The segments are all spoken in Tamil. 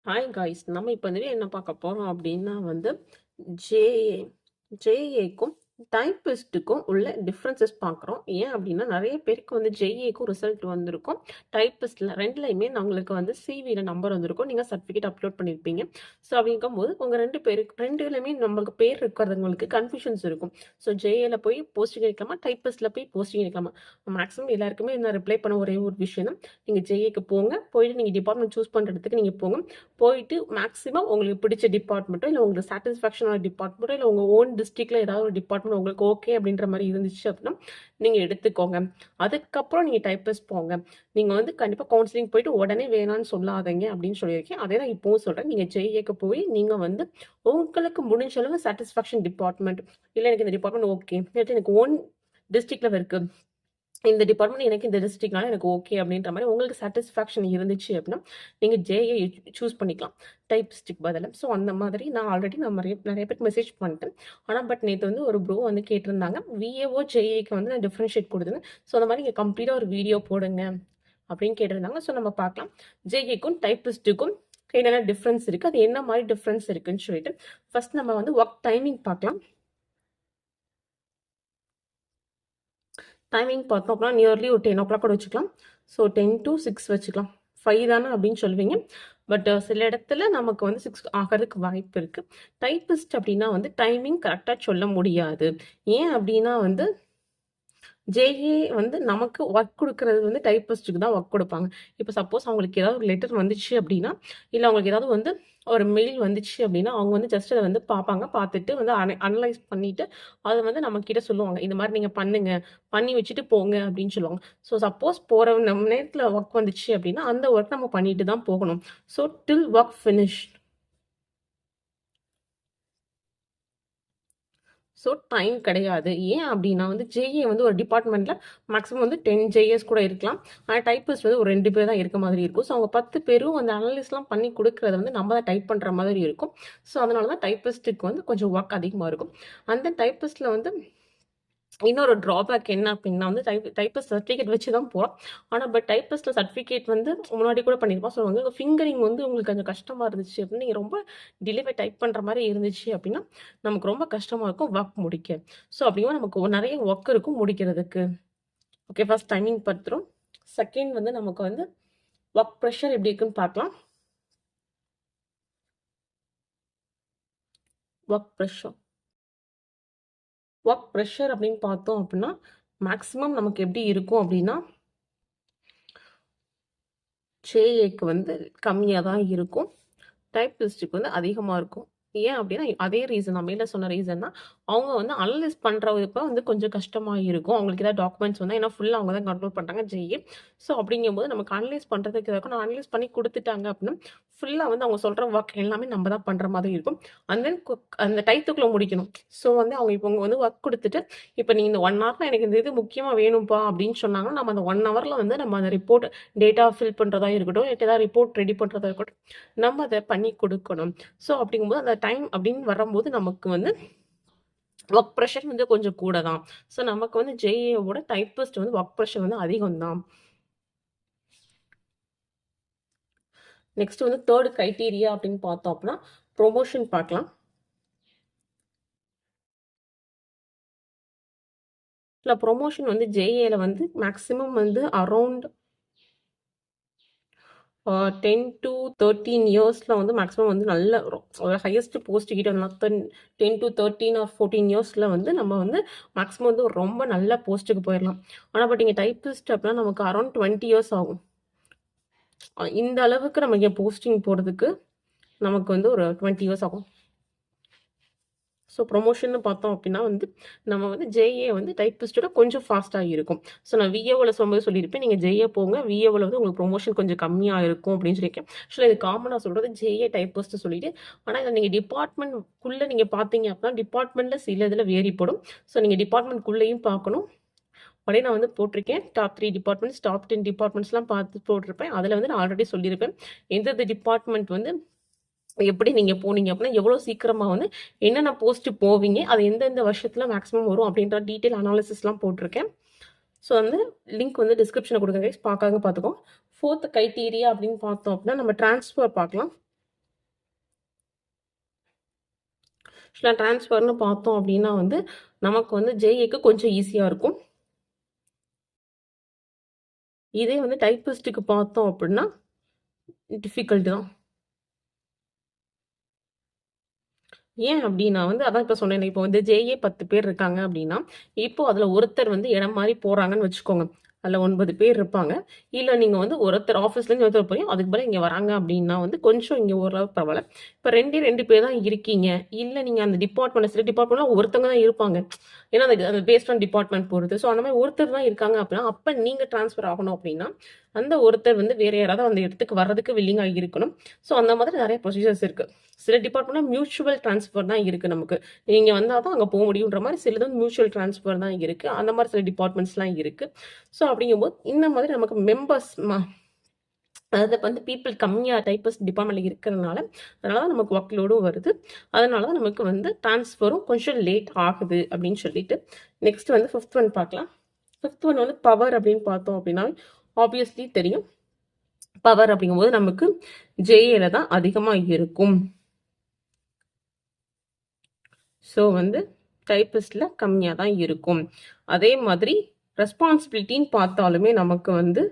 ஹாய் காய்ஸ், நம்ம இப்போ வந்து என்ன பார்க்க போகிறோம் அப்படின்னா வந்து ஜேஏ ஜேஏக்கும் டைப்பிஸ்ட்டுக்கும் உள்ள டிஃப்ரென்சஸ் பார்க்குறோம். ஏன் அப்படின்னா நிறைய பேருக்கு வந்து ஜேஏக்கும் ரிசல்ட் வந்திருக்கும், டைப்பிஸ்டில் ரெண்டுலையுமே நம்மளுக்கு வந்து சிவியில் நம்பர் வந்திருக்கும், நீங்கள் சர்டிஃபிகேட் அப்லோட் பண்ணியிருப்பீங்க. ஸோ அப்படிங்கும்போது உங்கள் ரெண்டுலையுமே நம்மளுக்கு பேர் இருக்கிறவங்களுக்கு கன்ஃபியூஷன்ஸ் இருக்கும். ஸோ ஜேஏல போய் போஸ்டிங் எடுக்கலாமா, டைப்பிஸ்டில் போய் போஸ்டிங் எடுக்கலாமா? மேக்ஸிமம் எல்லாருக்குமே என்ன ரிப்ளை பண்ண ஒரே ஒரு விஷயம் தான், நீங்கள் ஜேஏக்கு போங்க, போயிட்டு நீங்கள் டிபார்ட்மெண்ட் சூஸ் பண்ணுறதுக்கு நீங்கள் போங்க, போயிட்டு மேக்ஸிமம் உங்களுக்கு பிடிச்ச டிபார்ட்மெண்ட்டோ இல்லை உங்களுக்கு சாட்டிஸ்ஃபேக்ஷனான டிபார்ட்மெண்ட்டோ இல்லை உங்கள் ஓன் டிஸ்ட்ரிக்டில் ஏதாவது ஒரு டிபார்ட்மெண்ட் உங்களுக்கு ஓகே அப்படின்ற மாதிரி இருந்துச்சு அப்படின்னா நீங்கள் எடுத்துக்கோங்க. அதுக்கப்புறம் நீங்கள் டைப்பிஸ்ட் போங்க. நீங்கள் வந்து கண்டிப்பாக கவுன்சிலிங் போயிட்டு உடனே வேணான்னு சொல்லாதீங்க அப்படின்னு சொல்லியிருக்கேன். அதே தான் இப்போவும் சொல்கிறேன், நீங்கள் ஜேஏக்கு போய் நீங்கள் வந்து உங்களுக்கு முடிஞ்ச அளவு சாட்டிஸ்ஃபேக்ஷன் டிபார்ட்மெண்ட், இல்லை எனக்கு இந்த டிபார்ட்மெண்ட் ஓகே, இல்லாட்டி எனக்கு ஓன் டிஸ்ட்ரிக்டில் இருக்குது, இந்த டிபார்ட்மெண்ட் எனக்கு இந்த டிஸ்ட்ரிக்ட்னால எனக்கு ஓகே அப்படின்ற மாதிரி உங்களுக்கு சாட்டிஸ்ஃபேக்ஷன் இருந்துச்சு அப்படின்னா நீங்கள் ஜேஏ சூஸ் பண்ணிக்கலாம் டைப்பிஸ்டிக் பதில். ஸோ அந்த மாதிரி நான் ஆல்ரெடி நிறைய பேருக்கு மெசேஜ் பண்ணிட்டேன். ஆனால் பட் நேற்று வந்து ஒரு ப்ரோ வந்து கேட்டிருந்தாங்க, விஏஓ ஜேஏக்கு வந்து நான் டிஃப்ரென்ஷியேட் கொடுத்துங்க, ஸோ அந்த மாதிரி நீங்கள் கம்ப்ளீட்டாக ஒரு வீடியோ போடுங்க அப்படின்னு கேட்டிருந்தாங்க. ஸோ நம்ம பார்க்கலாம் ஜேஏக்கும் டைப்பிஸ்ட்டுக்கும் என்னென்ன டிஃப்ரென்ஸ் இருக்குது, அது என்ன மாதிரி டிஃப்ரென்ஸ் இருக்குன்னு சொல்லிட்டு. ஃபர்ஸ்ட் நம்ம வந்து ஒர்க் டைமிங் பார்க்கலாம். டைமிங் பார்த்தோம் அப்படின்னா நியர்லி ஒரு 10 o'clock கூட வச்சுக்கலாம். ஸோ 10 to 6 வச்சுக்கலாம். 5 தானே அப்படின்னு சொல்லுவீங்க, பட் சில இடத்துல நமக்கு வந்து 6 ஆகிறதுக்கு வாய்ப்பு இருக்குது. டைப்பிஸ்ட் அப்படின்னா வந்து டைமிங் கரெக்டாக சொல்ல முடியாது. ஏன் அப்படின்னா வந்து ஜேஏ வந்து நமக்கு ஒர்க் கொடுக்கறது வந்து டைப்பிஸ்ட்டுக்கு தான் ஒர்க் கொடுப்பாங்க. இப்போ சப்போஸ் அவங்களுக்கு ஏதாவது ஒரு லெட்டர் வந்துச்சு அப்படின்னா, இல்லை அவங்களுக்கு ஏதாவது வந்து ஒரு மெயில் வந்துச்சு அப்படின்னா, அவங்க வந்து ஜஸ்ட் அதை வந்து பார்ப்பாங்க, பார்த்துட்டு வந்து அனலைஸ் பண்ணிவிட்டு அதை வந்து நம்மக்கிட்ட சொல்லுவாங்க, இந்த மாதிரி நீங்கள் பண்ணுங்க, பண்ணி வச்சுட்டு போங்க அப்படின்னு சொல்லுவாங்க. ஸோ சப்போஸ் போகிற நம்ம நேரத்தில் ஒர்க் வந்துச்சு அப்படின்னா அந்த ஒர்க் நம்ம பண்ணிட்டு தான் போகணும். So till work finish. So time கிடையாது. ஏன் அப்படின்னா வந்து ஜேஏ வந்து ஒரு டிபார்ட்மெண்ட்டில் மேக்ஸிமம் வந்து 10 ஜேஏஸ் கூட இருக்கலாம். ஆனால் டைப்பிஸ்ட் வந்து ஒரு 2 பேர் தான் இருக்க மாதிரி இருக்கும். ஸோ அவங்க 10 பேரும் அந்த அனலிஸ்ட்லாம் பண்ணி கொடுக்குறத வந்து நம்ம தான் டைப் பண்ணுற மாதிரி இருக்கும். ஸோ அதனால தான் டைப்பிஸ்ட்டுக்கு வந்து கொஞ்சம் ஒர்க் அதிகமாக இருக்கும். அந்த டைப்பிஸ்ட்டில் வந்து இன்னொரு ட்ராபேக் என்ன அப்படின்னா வந்து டைப்பிஸ்ட் சர்டிஃபிகேட் வச்சு தான் போகிறோம். ஆனால் பட் டைப்பிஸ்ட்டில் சர்டிஃபிகேட் வந்து முன்னாடி கூட பண்ணியிருப்போம். ஸோ வந்து ஃபிங்கரிங் வந்து உங்களுக்கு கொஞ்சம் கஷ்டமாக இருந்துச்சு அப்படின்னு, நீங்கள் ரொம்ப டிலேவே டைப் பண்ணுற மாதிரி இருந்துச்சு அப்படின்னா நமக்கு ரொம்ப கஷ்டமாக இருக்கும் ஒர்க் முடிக்க. ஸோ அப்படியும் நமக்கு நிறைய ஒர்க் இருக்கும் முடிக்கிறதுக்கு. ஓகே, ஃபர்ஸ்ட் டைமிங் பார்த்துரும். செகண்ட் வந்து நமக்கு வந்து ஒர்க் ப்ரெஷர் எப்படி இருக்குன்னு பார்க்கலாம். ஒர்க் ப்ரெஷர் அப்படின்னு பார்த்தோம் அப்படின்னா மேக்ஸிமம் நமக்கு எப்படி இருக்கும் அப்படின்னா ஜேஏக்கு வந்து கம்மியாக தான் இருக்கும், டைப்பிஸ்ட்டுக்கு வந்து அதிகமாக இருக்கும். ஏன் அப்படின்னா அதே ரீசன் தான், மேலே சொன்ன ரீசன் தான். அவங்க வந்து அனலைஸ் பண்ணுறப்ப வந்து கொஞ்சம் கஷ்டமாக இருக்கும். அவங்களுக்கு ஏதாவது டாக்குமெண்ட்ஸ் வந்தால், ஏன்னா ஃபுல்லாக அவங்க தான் கண்ட்ரோல் பண்ணுறாங்க ஜேஏ. ஸோ அப்படிங்கும்போது நமக்கு அனலைஸ் பண்ணுறதுக்கு ஏதாக்கும் நான் அனலைஸ் பண்ணி கொடுத்துட்டாங்க அப்படின்னா ஃபுல்லாக வந்து அவங்க சொல்கிற ஒர்க் எல்லாமே நம்ம தான் பண்ணுற மாதிரி இருக்கும். அண்ட் தென் அந்த டைத்துக்குள்ளே முடிக்கணும். ஸோ வந்து அவங்க இப்போ வந்து ஒர்க் கொடுத்துட்டு, இப்போ நீங்கள் இந்த 1 ஹவரில் எனக்கு இந்த இது முக்கியமாக வேணும்ப்பா அப்படின்னு சொன்னாங்கன்னா நம்ம அந்த 1 ஹவரில் வந்து நம்ம அந்த ரிப்போர்ட் டேட்டா ஃபில் பண்ணுறதா இருக்கட்டும், ஏதாவது ரிப்போர்ட் ரெடி பண்ணுறதா இருக்கட்டும், நம்ம அதை பண்ணி கொடுக்கணும். ஸோ அப்படிங்கும்போது அந்த டைம் அப்படின்னு வரும்போது நமக்கு வந்து ஒர்க் ப்ரெஷர் வந்து கொஞ்சம் கூட தான். ஸோ நமக்கு வந்து ஜேஏவோட டைப்பிஸ்ட் வந்து ஒர்க் ப்ரெஷர் வந்து அதிகம் தான். நெக்ஸ்ட் வந்து தேர்ட் கிரைட்டீரியா அப்படின்னு பார்த்தோம் அப்படின்னா ப்ரொமோஷன் பார்க்கலாம். இல்லை ப்ரொமோஷன் வந்து ஜேஏல வந்து மேக்ஸிமம் வந்து அரௌண்ட் 10 to 13 இயர்ஸில் வந்து மேக்ஸிமம் வந்து நல்ல ஒரு ஹையஸ்ட் போஸ்ட் கிட்ட 10 to 13 or 14 இயர்ஸில் வந்து நம்ம வந்து மேக்ஸிமம் வந்து ரொம்ப நல்ல போஸ்ட்டுக்கு போயிடலாம். ஆனால் பட் இங்கே டைப்பிஸ்ட் அப்படின்னா நமக்கு அரௌண்ட் 20 இயர்ஸ் ஆகும். இந்த அளவுக்கு நம்ம இங்கே போஸ்டிங் போகிறதுக்கு நமக்கு வந்து ஒரு 20 இயர்ஸ் ஆகும். ஸோ ப்ரொமோஷன் பார்த்தோம் அப்படின்னா வந்து நம்ம வந்து ஜேஏ வந்து டைப்பிஸ்ட்டோட கொஞ்சம் ஃபாஸ்ட்டாக இருக்கும். ஸோ நான் விஏஓவில் சொல்லியிருப்பேன், நீங்கள் ஜேஏ போங்க, விஏஓவில் வந்து உங்களுக்கு ப்ரொமோஷன் கொஞ்சம் கம்மியாக இருக்கும் அப்படின்னு சொல்லியிருக்கேன். ஆக்சுவலாக இது காமனாக சொல்கிறது ஜேஏ டைப்பிஸ்ட்டு சொல்லிட்டு. ஆனால் இதை நீங்கள் டிபார்ட்மெண்ட்குள்ளே நீங்கள் பார்த்தீங்க அப்படின்னா டிபார்ட்மெண்ட்டில் சில இதில் வேறிப்படும். ஸோ நீங்கள் டிபார்ட்மெண்ட்குள்ளேயும் பார்க்கணும். அப்படியே நான் வந்து போட்டிருக்கேன் டாப் 3 டிபார்ட்மெண்ட்ஸ், டாப் 10 டிபார்ட்மெண்ட்ஸ்லாம் பார்த்து போட்டிருப்பேன். அதில் வந்து நான் ஆல்ரெடி சொல்லியிருப்பேன் எந்தெந்த டிபார்ட்மெண்ட் வந்து எப்படி நீங்கள் போனீங்க அப்படின்னா எவ்வளோ சீக்கிரமாக வந்து என்னென்ன போஸ்ட்டு போவீங்க, அது எந்தெந்த வருஷத்தில் மேக்ஸிமம் வரும் அப்படின்ற டீட்டெயில் அனாலிசிஸ்லாம் போட்டிருக்கேன். ஸோ வந்து லிங்க் வந்து டிஸ்கிரிப்ஷனில் கொடுங்க கைஸ், பார்க்காங்க பார்த்துக்கோம். ஃபோர்த் க்ரைட்டீரியா அப்படின்னு பார்த்தோம் அப்படின்னா நம்ம ட்ரான்ஸ்ஃபர் பார்க்கலாம். ஆக்சுவலாக ட்ரான்ஸ்ஃபர்னு பார்த்தோம் அப்படின்னா வந்து நமக்கு வந்து ஜேஏக்கு கொஞ்சம் ஈஸியாக இருக்கும். இதே வந்து டைப்பிஸ்ட்டுக்கு பார்த்தோம் அப்படின்னா டிஃபிகல்ட் தான். ஏன் அப்படின்னா வந்து அதான் இப்போ சொன்னேன். இப்போ வந்து ஜேஏ 10 பேர் இருக்காங்க அப்படின்னா, இப்போ அதில் ஒருத்தர் வந்து இடம் மாறி போறாங்கன்னு வச்சுக்கோங்க. அதில் 9 பேர் இருப்பாங்க. இல்லை நீங்கள் வந்து ஒருத்தர் ஆஃபீஸ்லேருந்து ஒருத்தர் போய் அதுக்கு பதிலா இங்கே வராங்க அப்படின்னா வந்து கொஞ்சம் இங்கே ஓரளவு பரவாயில்ல. இப்போ 2 பேர் தான் இருக்கீங்க. இல்லை நீங்கள் அந்த டிபார்ட்மெண்ட் சில டிபார்ட்மெண்ட்லாம் ஒருத்தவங்க தான் இருப்பாங்க. ஏன்னா அந்த பேஸ்ட் ஆன் டிபார்ட்மெண்ட் பொறுத்து. ஸோ அந்த மாதிரி ஒருத்தர் தான் இருக்காங்க அப்படின்னா, அப்போ நீங்கள் ட்ரான்ஸ்ஃபர் ஆகணும் அப்படின்னா, அந்த ஒருத்தர் வந்து வேற யாராவது அந்த இடத்துக்கு வர்றதுக்கு வில்லிங்காக இருக்கணும். ஸோ அந்த மாதிரி நிறைய ப்ரொசீஜர்ஸ் இருக்குது. சில டிபார்ட்மெண்ட்ல மியூச்சுவல் ட்ரான்ஸ்ஃபர் தான் இருக்குது நமக்கு. நீங்கள் வந்தால் தான் அங்கே போக முடியுன்ற மாதிரி சிலது வந்து மியூச்சுவல் ட்ரான்ஸ்ஃபர் தான் இருக்குது. அந்த மாதிரி சில டிபார்ட்மெண்ட்ஸ்லாம் இருக்குது. ஸோ அப்படிங்கும்போது இந்த மாதிரி நமக்கு மெம்பர்ஸ் அதாவது வந்து பீப்புள் கம்மியாக டைப்பஸ் டிபார்ட்மெண்ட்டில் இருக்கிறதுனால அதனால தான் நமக்கு ஒர்க் லோடும் வருது. அதனால தான் நமக்கு வந்து ட்ரான்ஸ்ஃபரும் கொஞ்சம் லேட் ஆகுது அப்படின்னு சொல்லிட்டு நெக்ஸ்ட் வந்து 5th ஒன் பார்க்கலாம். 5th ஒன் வந்து பவர் அப்படின்னு பார்த்தோம் அப்படின்னா ஆப்வியஸ்லி தெரியும். பவர் அப்படிங்கும்போது நமக்கு ஜேஏல தான் அதிகமாக இருக்கும். ஸோ வந்து டைப்பிஸ்டில் கம்மியாக தான் இருக்கும். அதே மாதிரி ரெஸ்பான்சிபிலிட்டின்னு பார்த்தாலுமே நமக்கு வந்து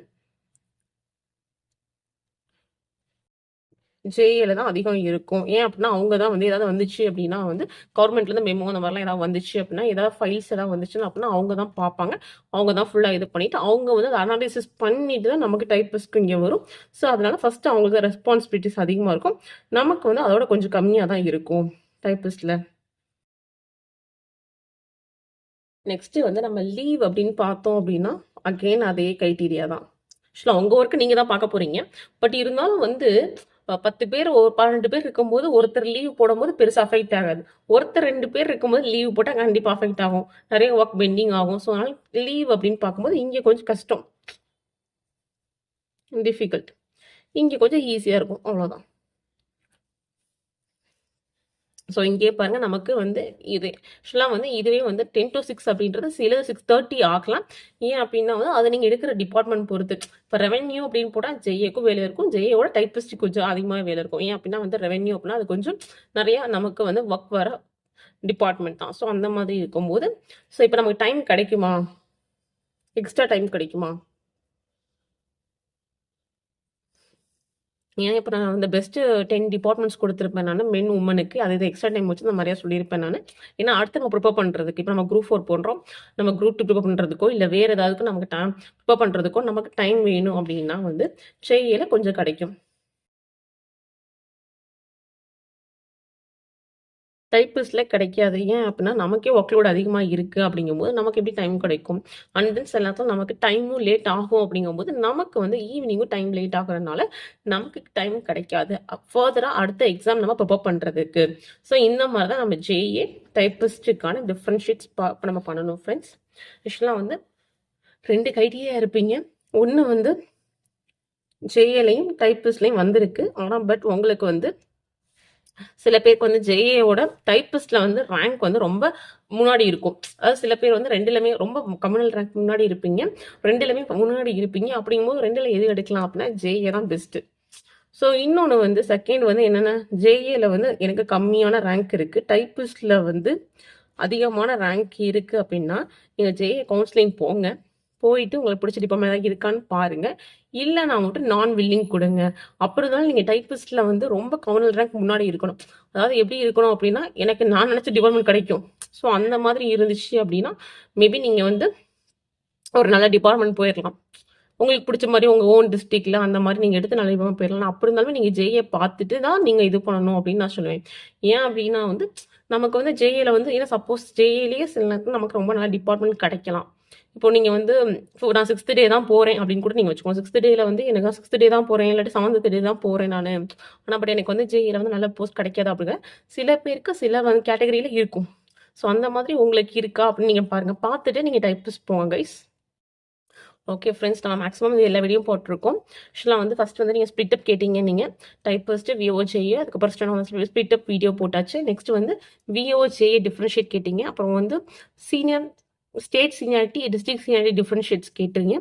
ஜேஏல தான் அதிகம் இருக்கும். ஏன் அப்படின்னா அவங்க தான் வந்து ஏதாவது வந்துச்சு அப்படின்னா வந்து கவர்மெண்ட்லேருந்து மெமோ அந்த மாதிரிலாம் ஏதாவது வந்துச்சு அப்படின்னா ஏதாவது ஃபைல்ஸ் ஏதாவது வந்துச்சுன்னா அப்படின்னா அவங்க தான் பார்ப்பாங்க. அவங்க தான் ஃபுல்லாக இது பண்ணிவிட்டு அவங்க வந்து அதை அனாலிசிஸ் பண்ணிட்டு தான் நமக்கு டைப்பிஸ்க்கு இங்கே வரும். ஸோ அதனால ஃபஸ்ட்டு அவங்களுக்கு ரெஸ்பான்சிபிலிட்டிஸ் அதிகமாக இருக்கும். நமக்கு வந்து அதோட கொஞ்சம் கம்மியாக தான் இருக்கும் டைப்பிஸ்டில். நெக்ஸ்ட்டு வந்து நம்ம லீவ் அப்படின்னு பார்த்தோம் அப்படின்னா அகெயின் அதே க்ரைட்டீரியா தான். ஆக்சுவலாக உங்கள் ஒர்க்கு நீங்கள் தான் பார்க்க போகிறீங்க. பட் இருந்தாலும் வந்து 10 பேர் 12 பேர் இருக்கும்போது ஒருத்தர் லீவ் போடும்போது பெருசாக அஃபெக்ட் ஆகாது. ஒருத்தர் 2 பேர் இருக்கும்போது லீவ் போட்டால் கண்டிப்பாக அஃபெக்ட் ஆகும். நிறைய ஒர்க் பெண்டிங் ஆகும். ஸோ அதனால் லீவ் அப்படின்னு பார்க்கும்போது இங்கே கொஞ்சம் கஷ்டம், டிஃபிகல்ட். இங்கே கொஞ்சம் ஈஸியாக இருக்கும், அவ்வளோதான். ஸோ இங்கே பாருங்க நமக்கு வந்து இது ஆக்சுவலாக வந்து இதுவே வந்து 10 to 6 அப்படின்றது சில 6:30 ஆகலாம். ஏன் அப்படின்னா வந்து அதை நீங்கள் எடுக்கிற டிபார்ட்மெண்ட் பொறுத்து. இப்போ ரெவென்யூ அப்படின்னு போட்டால் ஜேஏக்கும் வேலை இருக்கும். ஜேஏவோட டைப்பிஸ்டிக் கொஞ்சம் அதிகமாக வேலை இருக்கும். ஏன் அப்படின்னா வந்து ரெவென்யூ அப்படின்னா அது கொஞ்சம் நிறையா நமக்கு வந்து ஒர்க் வர டிபார்ட்மெண்ட் தான். ஸோ அந்த மாதிரி இருக்கும்போது ஸோ இப்போ நமக்கு டைம் கிடைக்குமா, எக்ஸ்ட்ரா டைம் கிடைக்குமா? ஏன் இப்போ நான் அந்த பெஸ்ட்டு 10 டிபார்ட்மெண்ட்ஸ் கொடுத்துருப்பேன் நான் மென் உமனுக்கு. அது இது எக்ஸ்ட்ரா டைம் வச்சு நான் நிறையா சொல்லியிருப்பேன் நான். ஏன்னா அடுத்து நம்ம ப்ரிப்பேர் பண்ணுறதுக்கு இப்போ நம்ம குரூப் 4 போடுறோம். நம்ம குரூப் 2 ப்ரிப்பேர் பண்ணுறதுக்கோ இல்லை வேறு ஏதாவதுக்கு நமக்கு டைம் ப்ரிப்பேர் பண்ணுறதுக்கோ நமக்கு டைம் வேணும் அப்படின்னா வந்து செய்யல கொஞ்சம் கிடைக்கும். டைப்பிஸ்டில் கிடைக்காது. ஏன் அப்படின்னா நமக்கே ஒர்க் லோட் அதிகமாக இருக்குது அப்படிங்கும்போது நமக்கு எப்படி டைம் கிடைக்கும்? அண்ட் தென் சில நேரத்தில் நமக்கு டைமும் லேட் ஆகும் அப்படிங்கும்போது நமக்கு வந்து ஈவினிங்கும் டைம் லேட் ஆகுறதுனால நமக்கு டைம் கிடைக்காது ஃபர்தராக அடுத்த எக்ஸாம் நம்ம ப்ரிப்பேர் பண்ணுறதுக்கு. ஸோ இந்த மாதிரி தான் நம்ம ஜேஏ டைப்பிஸ்டுக்கான டிஃப்ரென்ஷியேட்ஸ் நம்ம பண்ணணும் ஃப்ரெண்ட்ஸ். ஆக்சுவலாக வந்து 2 க்ரைட்டீரியா இருப்பீங்க. ஒன்று வந்து ஜேஏலையும் டைப்பிஸ்ட்லையும் வந்திருக்கு. ஆனால் பட் உங்களுக்கு வந்து சில பேருக்கு வந்து ஜேஏவோட டைப்பிஸ்ட்ல வந்து ரேங்க் வந்து ரொம்ப முன்னாடி இருக்கும். அதாவது சில பேர் வந்து 2லுமே ரொம்ப கம்யூனல் ரேங்க் முன்னாடி இருப்பீங்க, 2லுமே முன்னாடி இருப்பீங்க. அப்படிங்கும்போது 2ல் எது எடுக்கலாம் அப்படின்னா ஜேஏ தான் பெஸ்ட்டு. ஸோ இன்னொன்று வந்து செகண்ட் வந்து என்னென்னா ஜேஏல வந்து எனக்கு கம்மியான ரேங்க் இருக்குது, டைப்பிஸ்டில் வந்து அதிகமான ரேங்க் இருக்குது அப்படின்னா நீங்கள் ஜேஏ கவுன்சிலிங் போங்க. போயிட்டு உங்களுக்கு பிடிச்ச டிபார்ட்மெண்ட் ஏதாவது இருக்கான்னு பாருங்க. இல்லைனா மட்டும் நான் வில்லிங் கொடுங்க. அப்படி இருந்தாலும் நீங்கள் டைப்பிஸ்டில் வந்து ரொம்ப கவுனல் ரேங்க் முன்னாடி இருக்கணும். அதாவது எப்படி இருக்கணும் அப்படின்னா எனக்கு நான் நினச்ச டிபார்ட்மெண்ட் கிடைக்கும். ஸோ அந்த மாதிரி இருந்துச்சு அப்படின்னா மேபி நீங்கள் வந்து ஒரு நல்ல டிபார்ட்மெண்ட் போயிடலாம். உங்களுக்கு பிடிச்ச மாதிரி உங்கள் ஓன் டிஸ்ட்ரிக்டில் அந்த மாதிரி நீங்கள் எடுத்து நல்ல டிபார்ட்மெண்ட் போயிடலாம். அப்படி இருந்தாலுமே நீங்கள் ஜேஏ பார்த்துட்டு தான் நீங்கள் இது பண்ணணும் அப்படின்னு நான் சொல்லுவேன். ஏன் அப்படின்னா வந்து நமக்கு வந்து ஜேஏல வந்து ஏன்னா சப்போஸ் ஜேஏலேயே சில நேரத்தில் நமக்கு ரொம்ப நல்ல டிபார்ட்மெண்ட் கிடைக்கலாம். இப்போ நீங்கள் வந்து நான் 6th டே தான் போகிறேன் அப்படின்னு கூட நீங்கள் வச்சுக்கோங்க. 6th டேயில் வந்து எனக்கு 6th டே தான் போகிறேன் இல்லாட்டி 7th டே தான் போகிறேன் நான். ஆனால் பட் எனக்கு வந்து ஜேஏல வந்து நல்ல போஸ்ட் கிடைக்காது அப்படிங்க சில பேருக்கு சில வந்து கேட்டகரியில் இருக்கும். ஸோ அந்த மாதிரி உங்களுக்கு இருக்கா அப்படின்னு நீங்கள் பாருங்கள். பார்த்துட்டு நீங்கள் டைப்பிஸ்ட் போங்க கைஸ். ஓகே ஃப்ரெண்ட்ஸ், நான் மேக்ஸிமம் எல்லா வீடியோ போட்டிருக்கோம். ஆக்சுவலாக வந்து ஃபஸ்ட் வந்து நீங்கள் ஸ்பிளிட்டப் கேட்டிங்க. நீங்கள் டைப்பிஸ்ட்டு விஓஜேஏ அதுக்கப்புறம் ஸ்பிளிட்டப் வீடியோ போட்டாச்சு. நெக்ஸ்ட் வந்து விஓஜேஏ டிஃப்ரென்ஷியேட் கேட்டிங்க. அப்புறம் வந்து senior state seniority district seniority differentiates கேட்டுருங்க.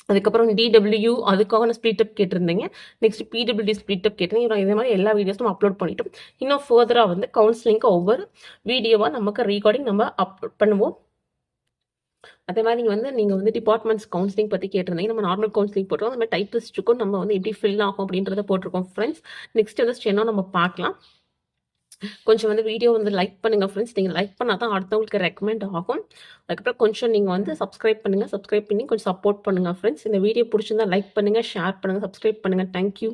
அதுக்கப்புறம் டிடபிள்யூ அதுக்காக நான் ஸ்ப்ளிட் அப் கேட்டிருந்தீங்க. நெக்ஸ்ட் பிடபிள்யூடி ஸ்ப்ளிட் அப் கேட்டிருந்தீங்க. இப்போ இதே மாதிரி எல்லா வீடியோஸும் அப்லோட் பண்ணிட்டோம். இன்னும் ஃபர்தராக வந்து கவுன்சிலிங்க்கு ஒவ்வொரு வீடியோவாக நமக்கு ரெக்கார்டிங் நம்ம அப்லோட் பண்ணுவோம். அதே மாதிரி நீங்கள் வந்து டிபார்ட்மெண்ட்ஸ் கவுன்சிலிங் பற்றி கேட்டிருந்தீங்க. நம்ம நார்மல் கவுன்சிலிங் போட்டிருக்கோம். அந்த மாதிரி டைப்பிஸ்ட்டுக்கும் நம்ம வந்து எப்படி ஃபில் ஆகும் அப்படின்றத போட்டிருக்கோம் ஃப்ரெண்ட்ஸ். நெக்ஸ்ட் வந்து ஸ்டெனோ நம்ம பார்க்கலாம். கொஞ்சம் வந்து வீடியோ வந்து லைக் பண்ணுங்கள் ஃப்ரெண்ட்ஸ். நீங்கள் லைக் பண்ணால் தான் அடுத்தவங்களுக்கு ரெக்கமெண்ட் ஆகும். அதுக்கப்புறம் கொஞ்சம் நீங்கள் வந்து சப்ஸ்கிரைப் பண்ணுங்கள். சப்ஸ்கிரைப் பண்ணி கொஞ்சம் சப்போர்ட் பண்ணுங்கள் ஃப்ரெண்ட்ஸ். இந்த வீடியோ பிடிச்சிருந்தா லைக் பண்ணுங்கள், ஷேர் பண்ணுங்கள், சப்ஸ்கிரைப் பண்ணுங்கள். தேங்க்யூ.